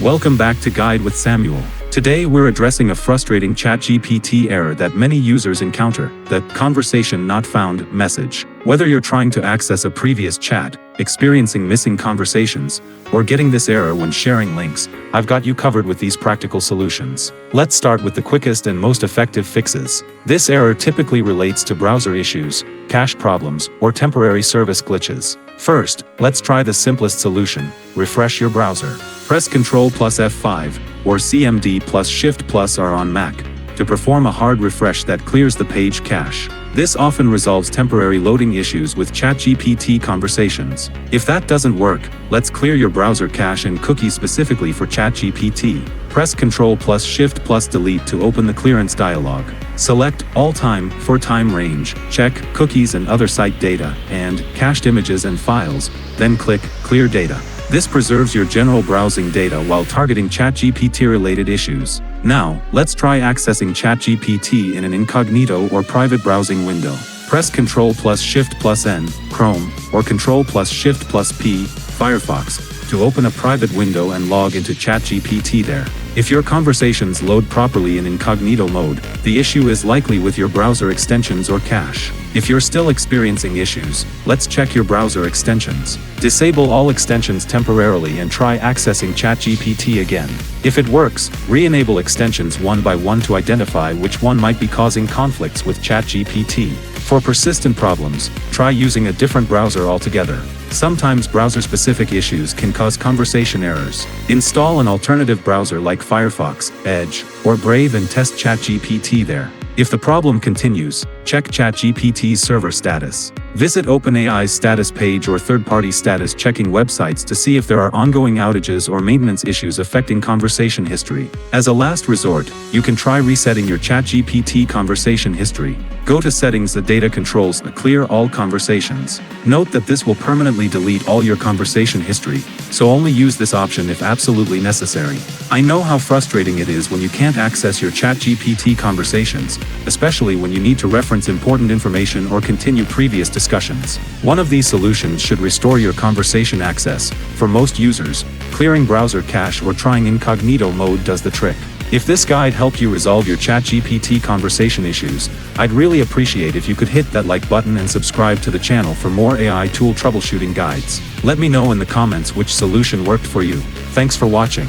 Welcome back to Guide with Samuel. Today we're addressing a frustrating ChatGPT error that many users encounter, the conversation not found message. Whether you're trying to access a previous chat, experiencing missing conversations, or getting this error when sharing links, I've got you covered with these practical solutions. Let's start with the quickest and most effective fixes. This error typically relates to browser issues, cache problems, or temporary service glitches. First, let's try the simplest solution: refresh your browser. Press Ctrl plus F5, or CMD plus Shift plus R on Mac, to perform a hard refresh that clears the page cache. This often resolves temporary loading issues with ChatGPT conversations. If that doesn't work, let's clear your browser cache and cookies specifically for ChatGPT. Press Ctrl plus Shift plus Delete to open the clearance dialog. Select All Time for time range, check Cookies and other site data, and Cached images and files, then click Clear Data. This preserves your general browsing data while targeting ChatGPT-related issues. Now, let's try accessing ChatGPT in an incognito or private browsing window. Press Ctrl plus Shift plus N, Chrome, or Ctrl plus Shift plus P, Firefox, to open a private window and log into ChatGPT there. If your conversations load properly in incognito mode, the issue is likely with your browser extensions or cache. If you're still experiencing issues, let's check your browser extensions. Disable all extensions temporarily and try accessing ChatGPT again. If it works, re-enable extensions one by one to identify which one might be causing conflicts with ChatGPT. For persistent problems, try using a different browser altogether. Sometimes browser-specific issues can cause conversation errors. Install an alternative browser like Firefox, Edge, or Brave and test ChatGPT there. If the problem continues, check ChatGPT's server status. Visit OpenAI's status page or third-party status checking websites to see if there are ongoing outages or maintenance issues affecting conversation history. As a last resort, you can try resetting your ChatGPT conversation history. Go to Settings, the Data Controls, Clear All Conversations. Note that this will permanently delete all your conversation history, so only use this option if absolutely necessary. I know how frustrating it is when you can't access your ChatGPT conversations, especially when you need to reference important information or continue previous discussions. One of these solutions should restore your conversation access. For most users, clearing browser cache or trying incognito mode does the trick. If this guide helped you resolve your ChatGPT conversation issues, I'd really appreciate if you could hit that like button and subscribe to the channel for more AI tool troubleshooting guides. Let me know in the comments which solution worked for you. Thanks for watching.